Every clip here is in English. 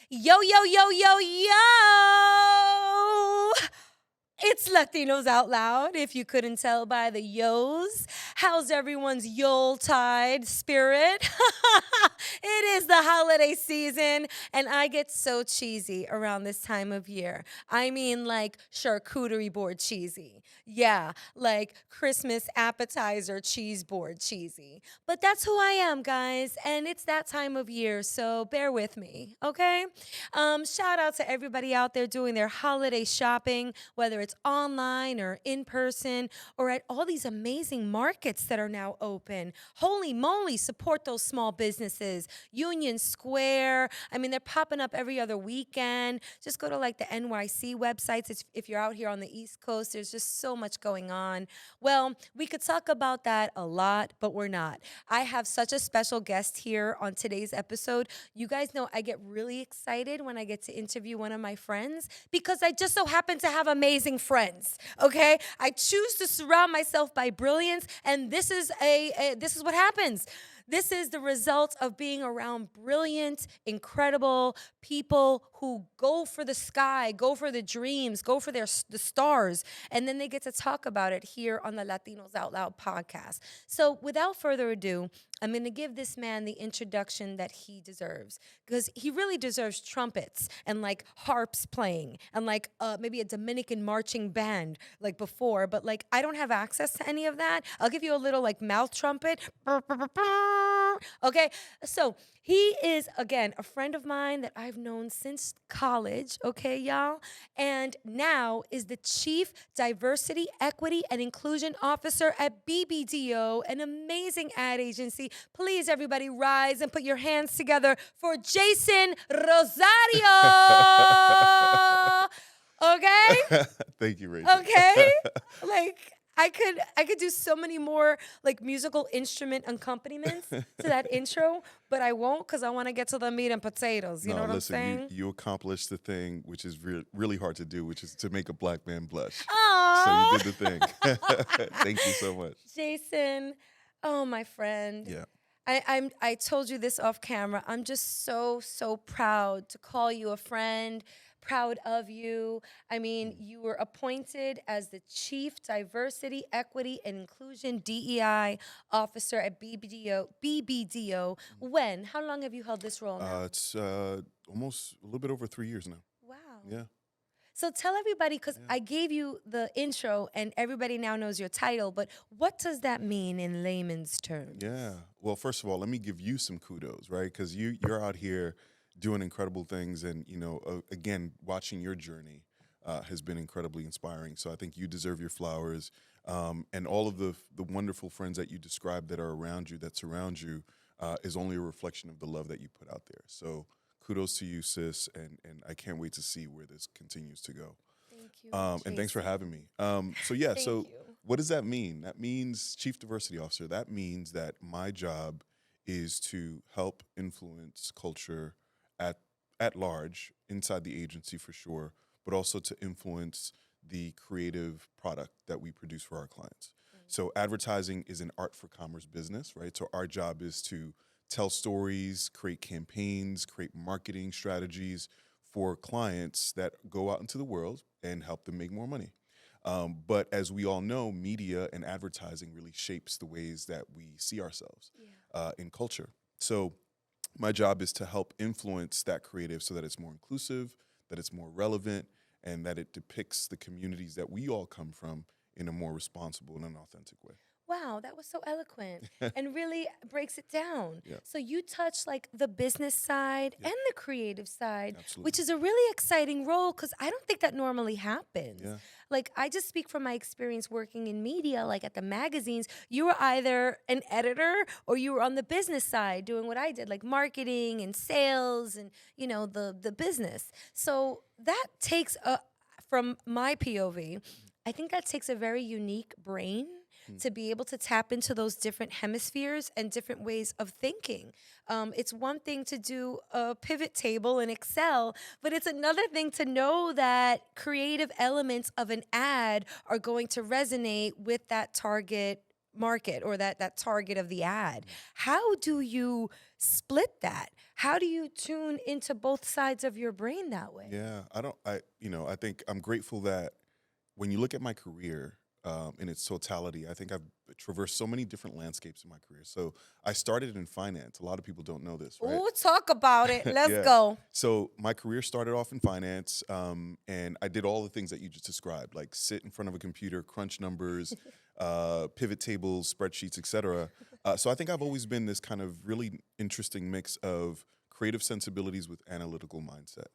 Yo, yo, yo, yo, yo! It's Latinos Out Loud, if you couldn't tell by the yo's. How's everyone's Yuletide spirit? It is the holiday season, and I get so cheesy around this time of year. I mean, like charcuterie board cheesy. Yeah, like Christmas appetizer cheese board cheesy. But that's who I am, guys, and it's that time of year, so bear with me, okay? Shout out to everybody out there doing their holiday shopping, whether it's online or in person or at all these amazing markets that are now open. Holy moly, support those small businesses. Union Square, I mean, they're popping up every other weekend. Just go to like the NYC websites. If you're out here on the East Coast, there's just so much going on. Well, we could talk about that a lot, but we're not. I have such a special guest here on today's episode. You guys know I get really excited when I get to interview one of my friends because I just so happen to have amazing friends, okay? I choose to surround myself by brilliance, and this is this is what happens. This is the result of being around brilliant, incredible people who go for the sky, go for the dreams, go for the stars, and then they get to talk about it here on the Latinos Out Loud podcast. So without further ado, I'm going to give this man the introduction that he deserves because he really deserves trumpets and like harps playing and like maybe a Dominican marching band like before, but like I don't have access to any of that. I'll give you a little like mouth trumpet. Okay, so he is, again, a friend of mine that I've known since college, okay, y'all? And now is the Chief Diversity, Equity, and Inclusion Officer at BBDO, an amazing ad agency. Please, everybody, rise and put your hands together for Jason Rosario. Okay? Thank you, Rachel. Okay? Like, I could do so many more like musical instrument accompaniments to that intro, but I won't because I want to get to the meat and potatoes. You know what I'm saying? You accomplished the thing which is really hard to do, which is to make a black man blush. Aww. So you did the thing. Thank you so much. Jason, oh my friend. Yeah. I told you this off camera. I'm just so proud to call you a friend. Proud of you. I mean, you were appointed as the Chief Diversity, Equity, and Inclusion DEI Officer at BBDO. When? How long have you held this role now? It's almost a little bit over 3 years now. Wow. Yeah. So tell everybody, because I gave you the intro and everybody now knows your title, but what does that mean in layman's terms? Yeah. Well, first of all, let me give you some kudos, right? Because you're out here doing incredible things, and again, watching your journey has been incredibly inspiring. So I think you deserve your flowers, and all of the wonderful friends that you described that are around you, that surround you, is only a reflection of the love that you put out there. So kudos to you, sis, and I can't wait to see where this continues to go. Thank you, and thanks for having me. So Thank you. what does that mean? That means Chief Diversity Officer. That means that my job is to help influence culture at large, inside the agency for sure, but also to influence the creative product that we produce for our clients. So advertising is an art for commerce business, right? So our job is to tell stories, create campaigns, create marketing strategies for clients that go out into the world and help them make more money. But as we all know, media and advertising really shapes the ways that we see ourselves in culture. So my job is to help influence that creative so that it's more inclusive, that it's more relevant, and that it depicts the communities that we all come from in a more responsible and an authentic way. Wow, that was so eloquent and really breaks it down. Yeah. So you touch like the business side and the creative side, Absolutely. which is a really exciting role because I don't think that normally happens. Yeah. Like I just speak from my experience working in media, like at the magazines, you were either an editor or you were on the business side doing what I did, like marketing and sales and, the business. So that takes from my POV, I think that takes a very unique brain to be able to tap into those different hemispheres and different ways of thinking. It's one thing to do a pivot table in Excel, but it's another thing to know that creative elements of an ad are going to resonate with that target market or that target of the ad. How do you split that? How do you tune into both sides of your brain that way? Yeah, I think I'm grateful that when you look at my career in its totality, I think I've traversed so many different landscapes in my career. So I started in finance. A lot of people don't know this, right? Oh, talk about it. Let's Yeah. go. So my career started off in finance, and I did all the things that you just described, like sit in front of a computer, crunch numbers, pivot tables, spreadsheets, etc. So I think I've always been this kind of really interesting mix of creative sensibilities with analytical mindset,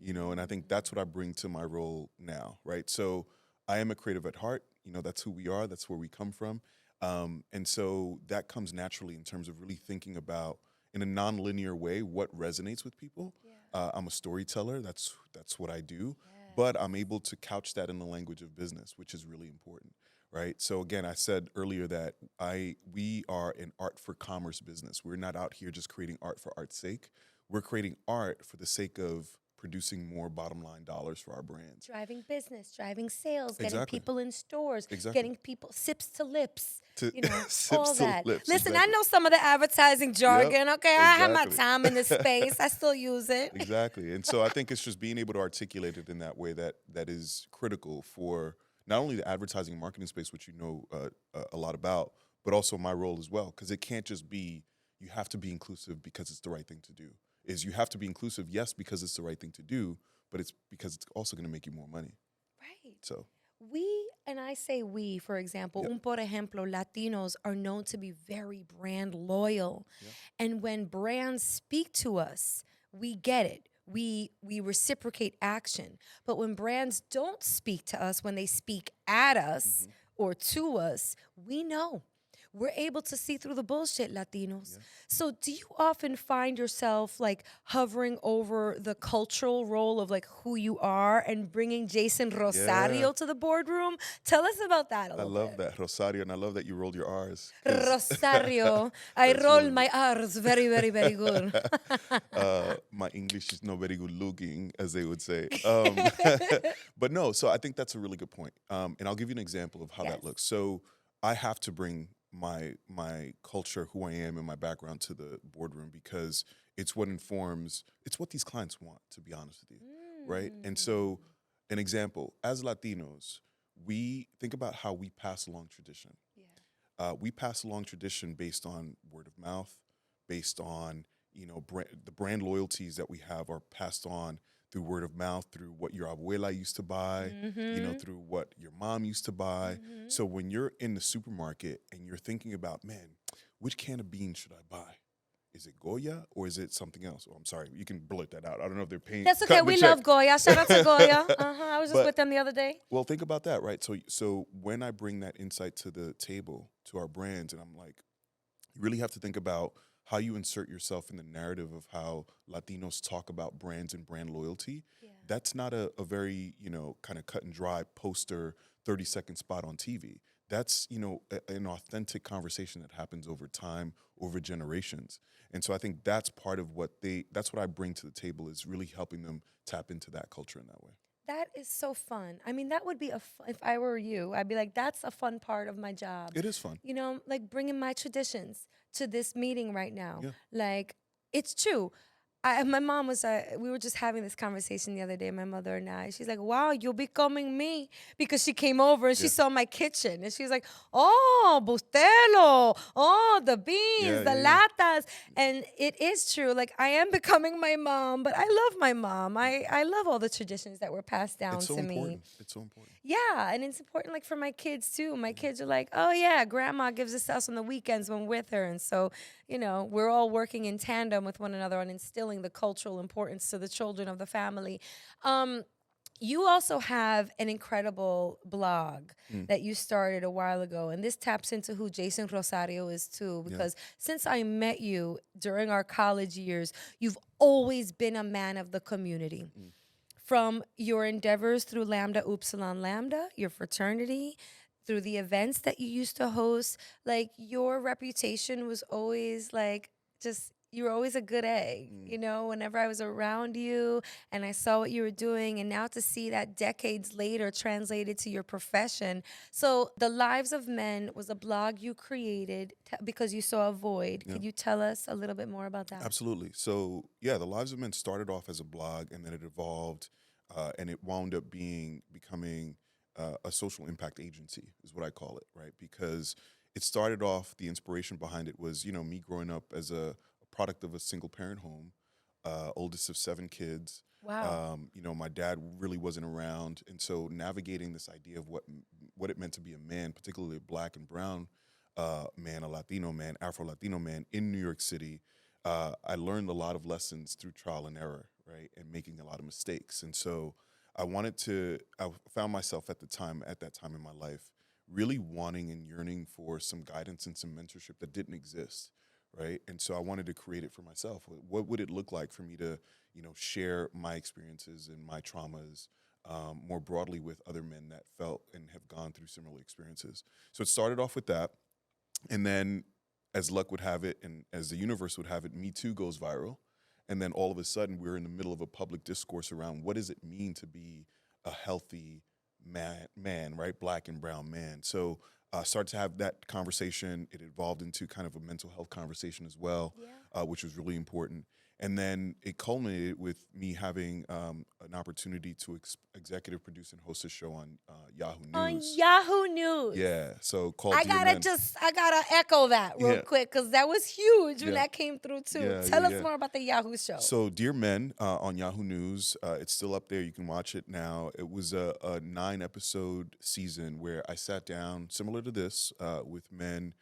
and I think that's what I bring to my role now, right? So I am a creative at heart. That's who we are. That's where we come from. And so that comes naturally in terms of really thinking about in a non-linear way what resonates with people. Yeah. I'm a storyteller. That's what I do. But Yes. I'm able to couch that in the language of business, which is really important, right? So again, I said earlier that we are an art for commerce business. We're not out here just creating art for art's sake. We're creating art for the sake of producing more bottom line dollars for our brands. Driving business, driving sales, getting Exactly. people in stores, Exactly. getting people sips to lips, To all sips to that. lips. Listen, I Exactly. know some of the advertising Yep. jargon. Okay, I have my Exactly. time in this space. I still use it. Exactly. And so I think it's just being able to articulate it in that way that is critical for not only the advertising and marketing space, which a lot about, but also my role as well. Because it can't just be, you have to be inclusive because it's the right thing to do. You have to be inclusive, yes, because it's the right thing to do, but it's because it's also going to make you more money. Right. So, We, and I say we, for example, yep, por ejemplo, Latinos are known to be very brand loyal. yep, And when brands speak to us, we get it. We reciprocate action. But when brands don't speak to us, when they speak at us hmm, or to us, we know. We're able to see through the bullshit, Latinos. yeah. So, do you often find yourself like hovering over the cultural role of like who you are and bringing Jason Yeah. Rosario to the boardroom? Tell us about that a I little love bit. that, Rosario, and I love that you rolled your R's because Rosario. I that's roll really good. my R's very, very, very good. My English is not very good looking, as they would say. But no, so I think that's a really good point. And I'll give you an example of how Yes. that looks. So I have to bring my culture, who I am, and my background to the boardroom because it's what these clients want, to be honest with you, right? And so, an example, as Latinos, we think about how we pass along tradition. We pass along tradition based on word of mouth, based on the brand loyalties that we have are passed on through word of mouth, through what your abuela used to buy, Mm-hmm. through what your mom used to buy. Mm-hmm. So when you're in the supermarket and you're thinking about, man, which can of beans should I buy? Is it Goya or is it something else? Oh, I'm sorry, you can blurt that out. I don't know if they're paying That's okay. cutting the We check. love Goya. Shout out to Goya. I was just But with them the other day. well, think about that, right? So when I bring that insight to the table, to our brands, and I'm like, you really have to think about how you insert yourself in the narrative of how Latinos talk about brands and brand loyalty. Yeah. That's not a very, kind of cut and dry poster, 30-second spot on TV. That's, an authentic conversation that happens over time, over generations. And so I think that's part of that's what I bring to the table is really helping them tap into that culture in that way. That is so fun. I mean, that would be if I were you, I'd be like, that's a fun part of my job. It is fun. Like bringing my traditions to this meeting right now. Yeah. Like, it's true. My mom was, we were just having this conversation the other day, my mother and I. She's like, wow, you're becoming me. Because she came over and she Yeah. saw my kitchen. And she was like, oh, bustelo. Oh, the beans, Yeah, the yeah, latas. And it is true. Like, I am becoming my mom, but I love my mom. I love all the traditions that were passed down It's so to me. important. It's so important. Yeah, and it's important like for my kids too. My kids are like, oh yeah, grandma gives this to us on the weekends when we're with her. And so, we're all working in tandem with one another on instilling the cultural importance to the children of the family. You also have an incredible blog Mm. that you started a while ago, and this taps into who Jason Rosario is too, Yeah. because since I met you during our college years, you've always been a man of the community. Mm. From your endeavors through Lambda Upsilon Lambda, your fraternity, through the events that you used to host, like your reputation was always like just you were always a good egg, Mm. whenever I was around you and I saw what you were doing. And now to see that decades later translated to your profession. So, The Lives of Men was a blog you created because you saw a void. Yeah. Could you tell us a little bit more about that? Absolutely. So, yeah, the Lives of Men started off as a blog, and then it evolved, and it wound up becoming a social impact agency, is what I call it, right? Because it started off, the inspiration behind it was, me growing up as a product of a single parent home, oldest of 7 kids. Wow. My dad really wasn't around, and so navigating this idea of what it meant to be a man, particularly a black and brown man, a Latino man, Afro Latino man in New York City. I learned a lot of lessons through trial and error, right, and making a lot of mistakes. And so I found myself at that time in my life, really wanting and yearning for some guidance and some mentorship that didn't exist, right? And so I wanted to create it for myself. What would it look like for me to, share my experiences and my traumas more broadly with other men that felt and have gone through similar experiences? So it started off with that. And then, as luck would have it, and as the universe would have it, Me Too goes viral. And then all of a sudden, we're in the middle of a public discourse around what does it mean to be a healthy man, right? Black and brown man. So start to have that conversation. It evolved into kind of a mental health conversation as well, Yeah. which was really important. And then it culminated with me having an opportunity to executive produce and host a show on Yahoo On News. Yahoo News. Yeah, so called I Dear gotta Men. I gotta echo that real Yeah, quick because that was huge when yeah, that came through too. yeah, yeah, Tell us yeah. more about the Yahoo show. So, Dear Men on Yahoo News, it's still up there. You can watch it now. It was a 9 episode season where I sat down, similar to this, with men,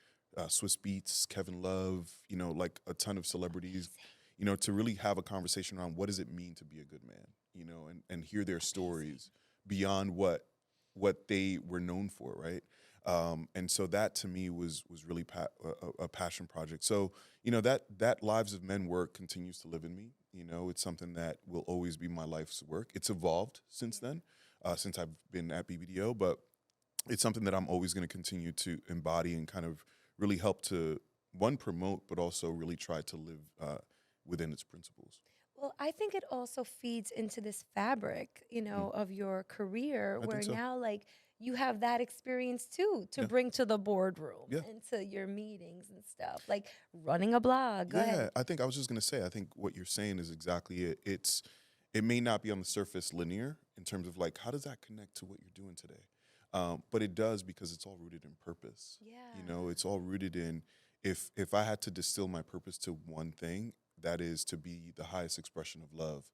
Swiss Beats, Kevin Love, like a ton of celebrities, to really have a conversation around what does it mean to be a good man, and hear their stories beyond what they were known for, right? And so that to me was really a passion project. So that Lives of Men work continues to live in me. It's something that will always be my life's work. It's evolved since then, since I've been at BBDO, but it's something that I'm always going to continue to embody and kind of really help to one promote, but also really try to live within its principles. Well, I think it also feeds into this fabric, Mm, of your career I think where so. now like you have that experience too to Yeah, bring to the boardroom yeah. and to your meetings and stuff, like running a blog. Go Yeah, ahead. I think I was just gonna say, I think what you're saying is exactly it. It may not be on the surface linear in terms of like how does that connect to what you're doing today, but it does because it's all rooted in purpose. Yeah. It's all rooted in if I had to distill my purpose to one thing, that is to be the highest expression of love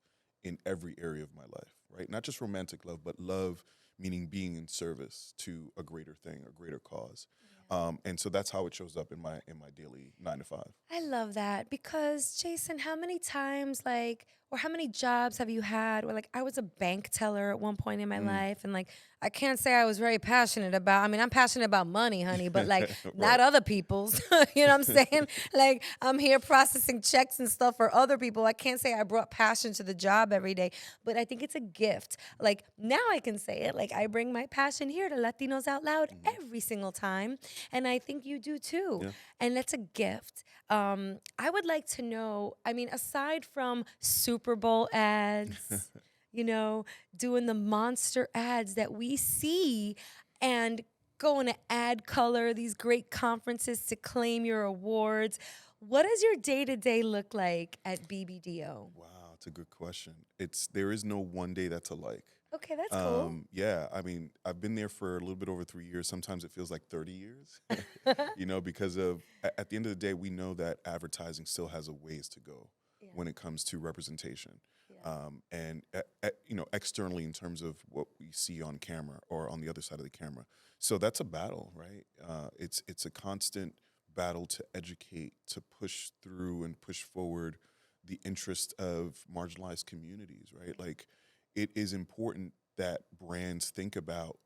in every area of my life, right? Not just romantic love, but love meaning being in service to a greater thing, a greater cause. And so that's how it shows up in my daily 9 to 5. I love that because Jason, how many times or how many jobs have you had where I was a bank teller at one point in my Mm. life and I can't say I was very passionate about, I mean, I'm passionate about money, honey, but not Right. other people's. You know what I'm saying? I'm here processing checks and stuff for other people. I can't say I brought passion to the job every day, but I think it's a gift. Now I can say it. I bring my passion here to Latinos Out Loud Mhm. every single time. And I think you do too. Yeah. And that's a gift. I would like to know, I mean, aside from Super Bowl ads, doing the monster ads that we see and going to Ad Color, these great conferences to claim your awards, what does your day to day look like at BBDO? Wow, it's a good question. There is no one day that's alike. Okay, that's cool. Yeah, I mean, I've been there for a little bit over 3 years. Sometimes it feels like 30 years, because at the end of the day, we know that advertising still has a ways to go Yeah, when it comes to representation. yeah. And, externally in terms of what we see on camera or on the other side of the camera. So that's a battle, right? It's a constant battle to educate, to push through and push forward the interest of marginalized communities, right? Like, it is important that brands think about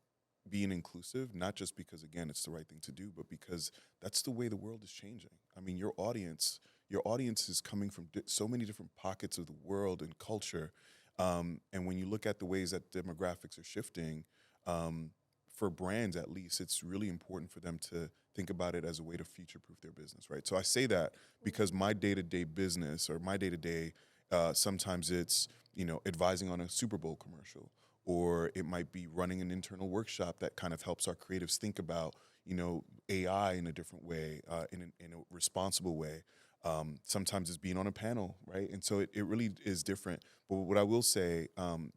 being inclusive, not just because again it's the right thing to do, but because that's the way the world is changing. I mean, your audience is coming from so many different pockets of the world and culture, and when you look at the ways that demographics are shifting, for brands at least, it's really important for them to think about it as a way to future-proof their business, right? So I say that because my day-to-day business or my day-to-day, sometimes it's, advising on a Super Bowl commercial, or it might be running an internal workshop that kind of helps our creatives think about, AI in a different way, in a responsible way. Sometimes it's being on a panel, right? And so it really is different. But what I will say,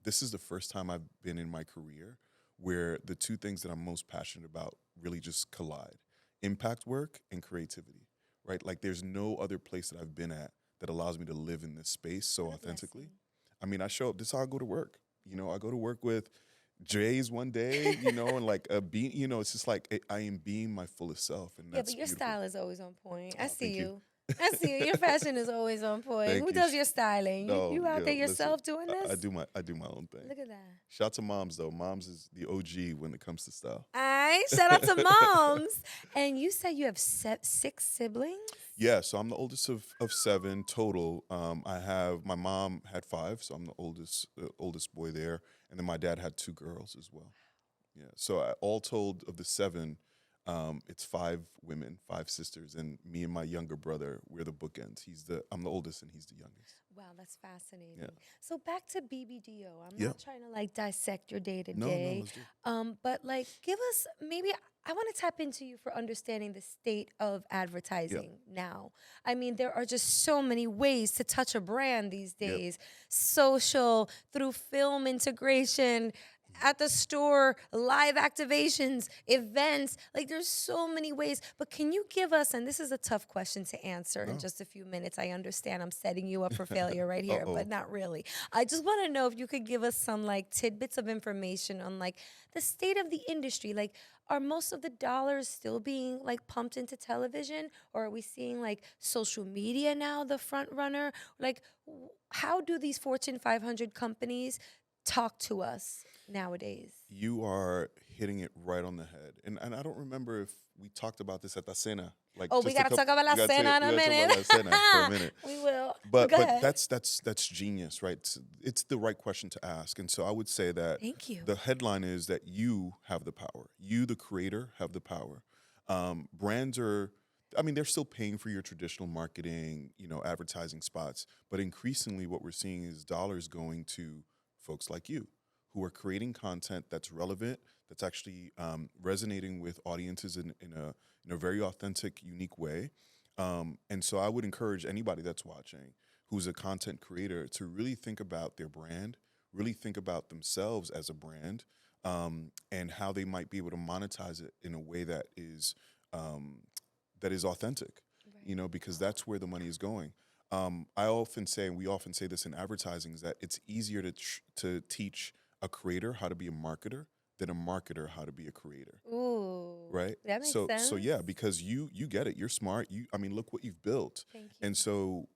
this is the first time I've been in my career where the two things that I'm most passionate about really just collide: impact work and creativity, right? Like there's no other place that I've been at that allows me to live in this space so What a authentically. blessing. I mean, I show up, this is how I go to work. I go to work with J's one day, and like a beat, it's just like I am being my fullest self, and Yeah, that's but your beautiful. style is always on point. I see Thank you. you. I see you. Your fashion is always on point. Thank Who you. does your styling? You No, you out there listen, yourself doing I this? do my own thing. Look at that. Shout to moms though. Moms is the OG when it comes to style. All right. Shout out to moms. And you said you have six siblings? Yeah, so I'm the oldest of seven total. My mom had five, so I'm the oldest boy there, and then my dad had two girls as well. Yeah, so all told of the seven, it's five women, five sisters, and me and my younger brother. We're the bookends. I'm the oldest, and he's the youngest. Wow, that's fascinating. Yeah. So back to BBDO. I'm Yeah. not trying to like dissect your day to No, day. let's do it. But like give us maybe I want to tap into you for understanding the state of advertising now. I mean, there are just so many ways to touch a brand these Yep. days. Social, through film integration, at the store, live activations, events. Like there's so many ways. But can you give us, and this is a tough question to answer in No. just a few minutes. I understand I'm setting you up for failure right here, Uh-oh. but not really. I just want to know if you could give us some like tidbits of information on like the state of the industry. Like, are most of the dollars still being like pumped into television, or are we seeing like social media now the front runner? Like, how do these Fortune 500 companies talk to us nowadays? You are hitting it right on the head. And I don't remember if we talked about this at the cena. Like Oh, we gotta talk about La Cena in a we gotta talk minute. about La Cena for a minute. We will. But go ahead. that's genius, right? It's the right question to ask. And so I would say that Thank you. the headline is that you have the power. You, the creator, have the power. Brands are, I mean, they're still paying for your traditional marketing, advertising spots. But increasingly what we're seeing is dollars going to folks like you who are creating content that's relevant, that's actually resonating with audiences in a very authentic, unique way. And so I would encourage anybody that's watching who's a content creator to really think about their brand, really think about themselves as a brand, and how they might be able to monetize it in a way that is authentic, Right. because that's where the money is going. I often say, and we often say this in advertising, is that it's easier to teach a creator how to be a marketer than a marketer how to be a creator. Ooh. Right. That makes So sense. yeah, because you get it. You're smart. I mean, look what you've built. Thank you. And so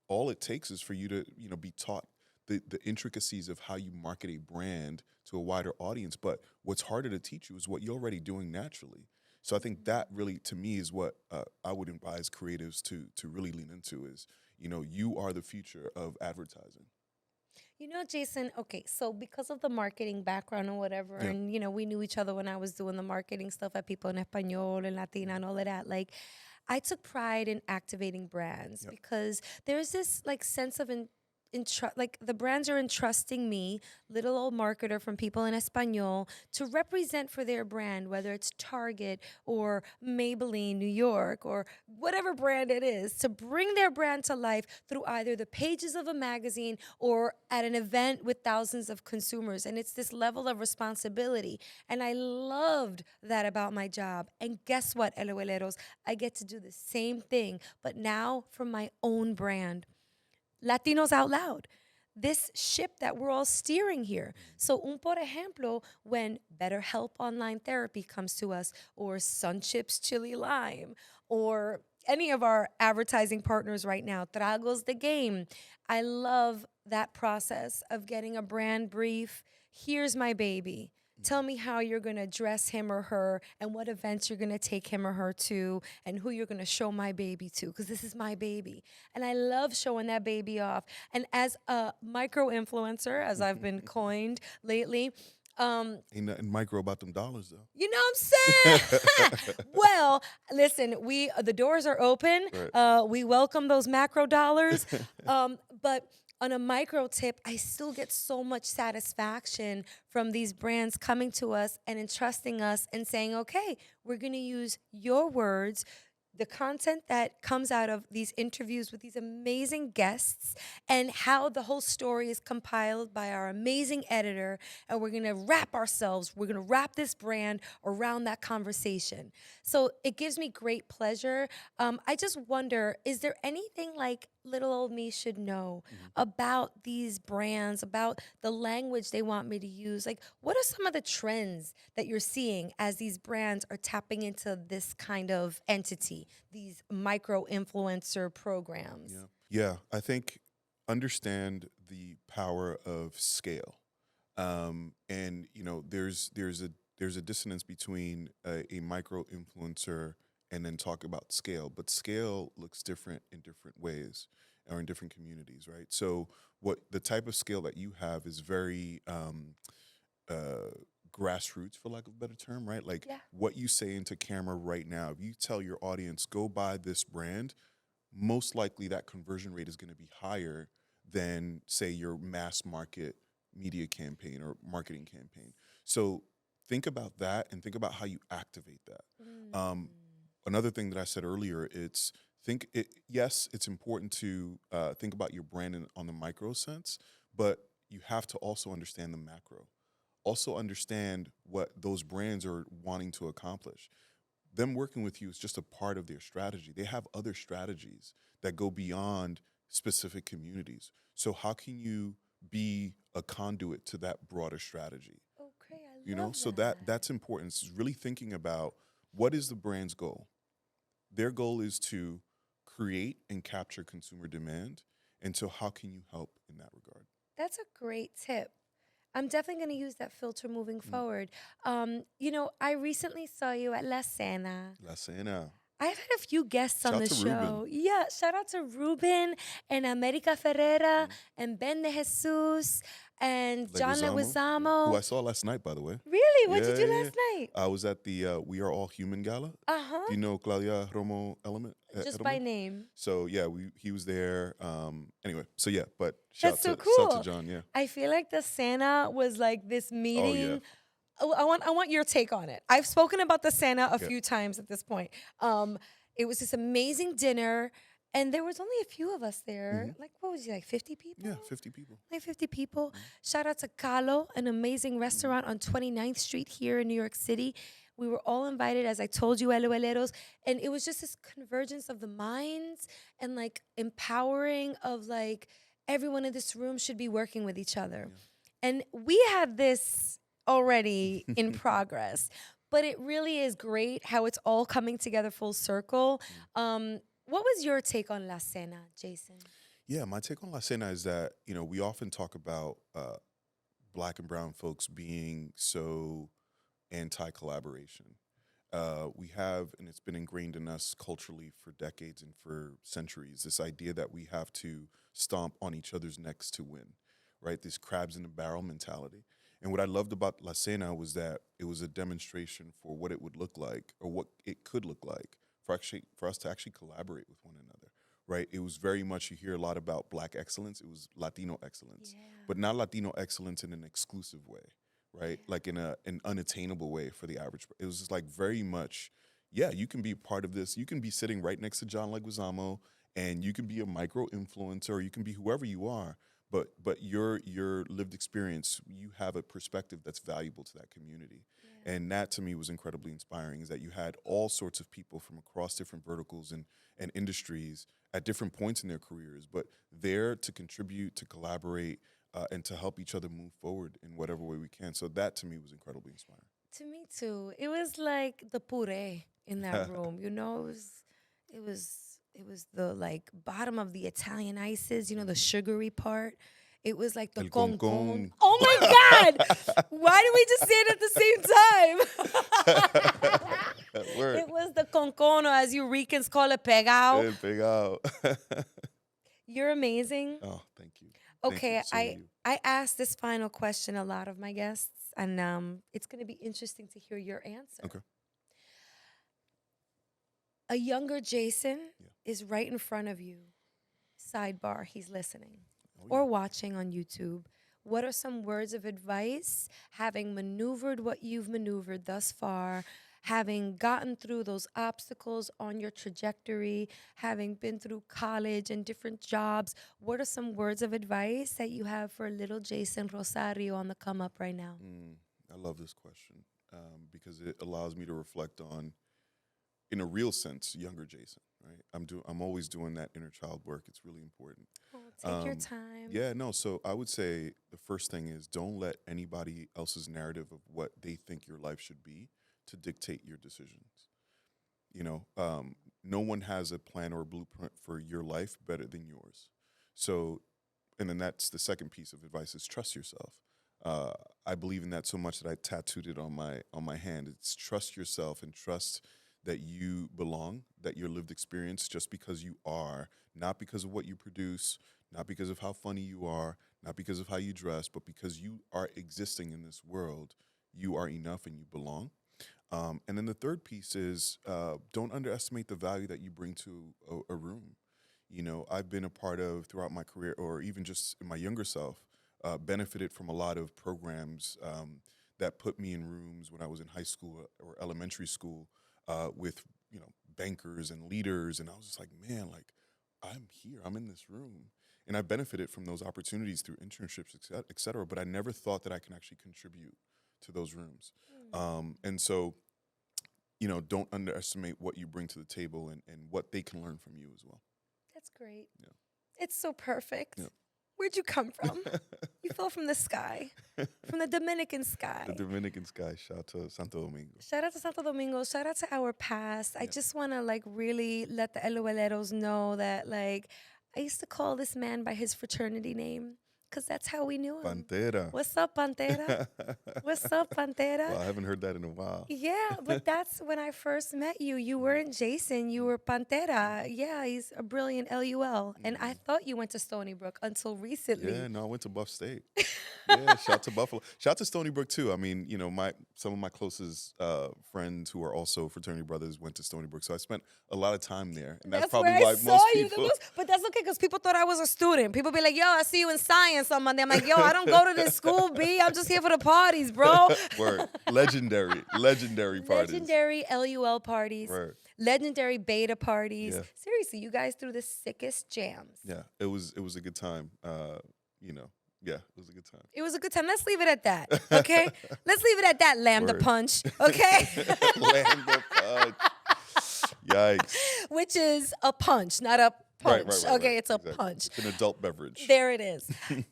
all it takes is for you to, be taught the intricacies of how you market a brand to a wider audience. But what's harder to teach you is what you're already doing naturally. So I think that really, to me, is what I would advise creatives to really lean into is, you are the future of advertising. Jason, okay, so because of the marketing background or whatever, Yeah. and, we knew each other when I was doing the marketing stuff at People en Español and Latina and all of that, like, I took pride in activating brands Yep. because there's this, like, sense of like the brands are entrusting me, little old marketer from People in Espanol, to represent for their brand, whether it's Target or Maybelline, New York, or whatever brand it is, to bring their brand to life through either the pages of a magazine or at an event with thousands of consumers. And it's this level of responsibility. And I loved that about my job. And guess what, Eloeleros? I get to do the same thing, but now for my own brand. Latinos Out Loud, this ship that we're all steering here. So, por ejemplo, when BetterHelp Online Therapy comes to us, or Sun Chips Chili Lime, or any of our advertising partners right now, Tragos the Game, I love that process of getting a brand brief. Here's my baby. Tell me how you're going to dress him or her and what events you're going to take him or her to and who you're going to show my baby to, because this is my baby. And I love showing that baby off. And as a micro influencer, as I've been coined lately, Ain't nothing micro about them dollars though. You know what I'm saying? Well, listen, the doors are open. Right. We welcome those macro dollars. But on a micro tip, I still get so much satisfaction from these brands coming to us and entrusting us and saying, okay, we're going to use your words, the content that comes out of these interviews with these amazing guests, and how the whole story is compiled by our amazing editor. And we're going to we're going to wrap this brand around that conversation. So it gives me great pleasure. I just wonder, is there anything like little old me should know about these brands, about the language they want me to use? Like, what are some of the trends that you're seeing as these brands are tapping into this kind of entity, these micro influencer programs? Yeah. Yeah. I think understand the power of scale. And there's a dissonance between a micro influencer and then talk about scale, but scale looks different in different ways or in different communities, right? So what the type of scale that you have is very uh, grassroots, for lack of a better term, right? Like Yeah. what you say into camera right now, if you tell your audience, go buy this brand, most likely that conversion rate is going to be higher than, say, your mass market media campaign or marketing campaign. So think about that and think about how you activate that. Another thing that I said earlier, yes, it's important to think about your brand on the micro sense, but you have to also understand the macro. Also understand what those brands are wanting to accomplish. Them working with you is just a part of their strategy. They have other strategies that go beyond specific communities. So how can you be a conduit to that broader strategy? Okay, I You know, love so that. that's important. It's really thinking about what is the brand's goal. Their goal is to create and capture consumer demand. And so how can you help in that regard? That's a great tip. I'm definitely going to use that filter moving forward. I recently saw you at La Cena. La Cena. I've had a few guests on Shout the to Ruben. show. Yeah, shout out to Ruben and America Ferrera and Ben de Jesus and John Leguizamo, who I Leguizamo. saw last night, by the way. Really? What'd you Yeah, do yeah, yeah. last night? I was at the We Are All Human Gala. Uh-huh. Do you know Claudia Romo Just by Edelman? name. So yeah, he was there. Anyway, so yeah, but That's so shout to cool. John. Yeah. I feel like the Santa was like this Oh yeah. meeting. Oh, I want your take on it. I've spoken about the Santa a Yeah. few times at this point. It was this amazing dinner, and there was only a few of us there. Like, what was it, like 50 people? Yeah, 50 people. Like 50 people. Shout out to Calo, an amazing restaurant on 29th Street here in New York City. We were all invited, as I told you, LOLeros, and it was just this convergence of the minds and like empowering of like everyone in this room should be working with each other. And we had this already in progress, but it really is great how it's all coming together full circle. What was your take on La Cena, Jason? Yeah, my take on La Cena is that, we often talk about black and brown folks being so anti-collaboration. We have, and it's been ingrained in us culturally for decades and for centuries, this idea that we have to stomp on each other's necks to win, right? This crabs in the barrel mentality. And what I loved about La Cena was that it was a demonstration for what it would look like or what it could look like for us to actually collaborate with one another, right? It was very much, you hear a lot about Black excellence. It was Latino excellence, but not Latino excellence in an exclusive way, right? Like in an unattainable way for the average. It was just like very much, yeah, you can be a part of this. You can be sitting right next to John Leguizamo and you can be a micro influencer or you can be whoever you are. But your lived experience, you have a perspective that's valuable to that community. Yeah. And that to me was incredibly inspiring, is that you had all sorts of people from across different verticals and industries at different points in their careers, but there to contribute, to collaborate, and to help each other move forward in whatever way we can. So that to me was incredibly inspiring. To me too. It was like the puree in that room. It was the like bottom of the Italian ices, the sugary part. It was like the El con. concon. Oh my God! Why did we just say it at the same time? Word. It was the con, or as you Ricans call it, pegao. Big out. You're amazing. Oh, thank you. Okay, Thank you. So are you. I ask this final question a lot of my guests. and it's going to be interesting to hear your answer. Okay. A younger Jason Yeah. is right in front of you. Sidebar, he's listening Oh, or yeah. watching on YouTube. What are some words of advice, having maneuvered what you've maneuvered thus far, having gotten through those obstacles on your trajectory, having been through college and different jobs? What are some words of advice that you have for little Jason Rosario on the come up right now? I love this question because it allows me to reflect on, in a real sense, younger Jason. Right? I'm always doing that inner child work. It's really important. Oh, take your time. Yeah, no. So I would say the first thing is don't let anybody else's narrative of what they think your life should be to dictate your decisions. No one has a plan or a blueprint for your life better than yours. So, and then that's the second piece of advice is trust yourself. I believe in that so much that I tattooed it on my hand. It's trust yourself and trust that you belong, that your lived experience, just because you are, not because of what you produce, not because of how funny you are, not because of how you dress, but because you are existing in this world, you are enough and you belong. And then the third piece is don't underestimate the value that you bring to a room. I've been a part of throughout my career, or even just in my younger self, benefited from a lot of programs that put me in rooms when I was in high school or elementary school with bankers and leaders, and I was just like, man, like I'm here, I'm in this room, and I benefited from those opportunities through internships, et cetera. But I never thought that I can actually contribute to those rooms, and so don't underestimate what you bring to the table and what they can learn from you as well. That's great. Yeah. It's so perfect. Yeah. Where'd you come from? You fell from the sky, from the Dominican sky. The Dominican sky. Shout out to Santo Domingo. Shout out to Santo Domingo. Shout out to our past. I Yeah. just want to really let the Eloeleros know that I used to call this man by his fraternity name because that's how we knew him. Pantera. What's up, Pantera? What's up, Pantera? Well, I haven't heard that in a while. Yeah, but that's when I first met you. You weren't Jason, you were Pantera. Yeah, he's a brilliant LUL. And I thought you went to Stony Brook until recently. Yeah, no, I went to Buff State. Yeah, shout out to Buffalo. Shout out to Stony Brook too. I mean, some of my closest friends who are also fraternity brothers went to Stony Brook, so I spent a lot of time there, and that's probably where why I saw most you people. the most. But that's okay because people thought I was a student. People be like, "Yo, I see you in science on Monday." I'm like, "Yo, I don't go to this school, B. I'm just here for the parties, bro." Word. Legendary parties. Legendary LUL parties. Word. Legendary beta parties. Yeah. Seriously, you guys threw the sickest jams. Yeah, it was a good time. Yeah, it was a good time. It was a good time. Let's leave it at that, okay? Let's leave it at that, Lambda Word. Punch, okay? Lambda punch. Yikes. Which is a punch, not a punch. Right, Okay, it's a exactly. punch. It's an adult beverage. There it is.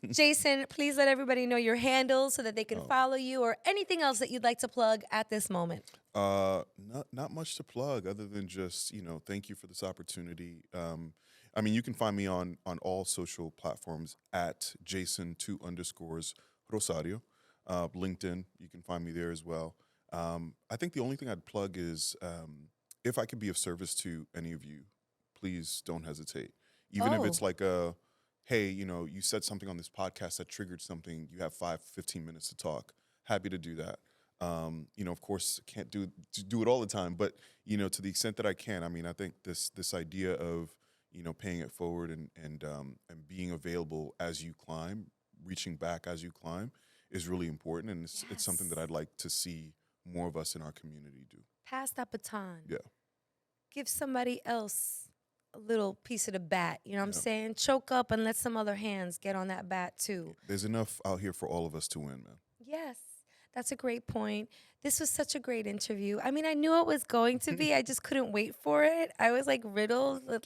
Jason, please let everybody know your handles so that they can follow you or anything else that you'd like to plug at this moment. Not much to plug other than just, thank you for this opportunity. You can find me on all social platforms at Jason2_Rosario. LinkedIn, you can find me there as well. I think the only thing I'd plug is if I could be of service to any of you, please don't hesitate. Even if it's like hey, you said something on this podcast that triggered something, you have 15 minutes to talk. Happy to do that. Of course, can't do it all the time, but, to the extent that I can, I think this idea of, paying it forward and being available as you climb, reaching back as you climb is really important. And it's something that I'd like to see more of us in our community do. Pass that baton. Yeah. Give somebody else a little piece of the bat. You know what I'm saying? Choke up and let some other hands get on that bat too. There's enough out here for all of us to win, man. Yes. That's a great point. This was such a great interview. I knew it was going to be. I just couldn't wait for it. I was riddled with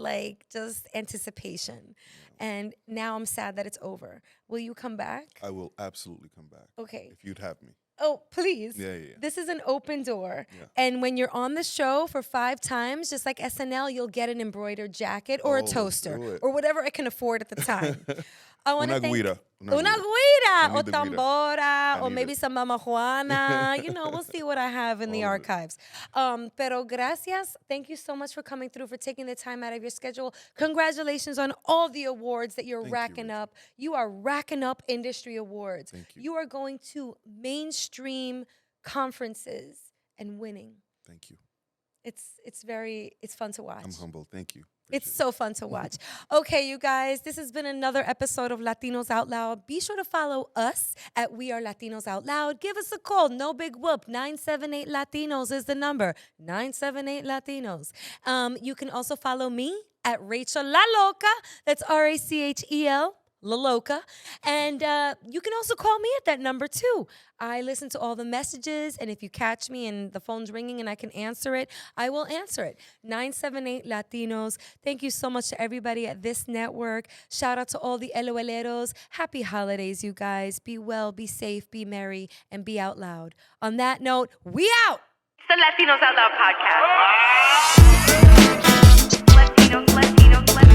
just anticipation. And now I'm sad that it's over. Will you come back? I will absolutely come back. Okay. If you'd have me. Oh, please. Yeah. This is an open door. Yeah. And when you're on the show for 5 times, just like SNL, you'll get an embroidered jacket or a let's toaster do it. or whatever I can afford at the time. I want Una to thank guira. Una I guira or need the guira. tambora or need maybe it. some mama juana. We'll see what I have in the All of it. archives. Pero gracias. Thank you so much for coming through, for taking the time out of your schedule. Congratulations on all the awards that you're Thank you, racking Rachel. up. You are racking up industry awards. Thank you. You are going to mainstream conferences and winning. Thank you. It's fun to watch. I'm humbled. Thank you. It's Appreciate so fun to watch. Okay, you guys, this has been another episode of Latinos Out Loud. Be sure to follow us at We Are Latinos Out Loud. Give us a call. No big whoop. 978 Latinos is the number. 978 Latinos. You can also follow me at Rachel La Loca. That's Rachel La Loca. And you can also call me at that number too. I listen to all the messages, and if you catch me and the phone's ringing and I can answer it, I will answer it. 978 Latinos. Thank you so much to everybody at this network. Shout out to all the LOLeros. Happy holidays, you guys. Be well, be safe, be merry, and be out loud. On that note, we out! It's the Latinos Out Loud podcast. Latinos.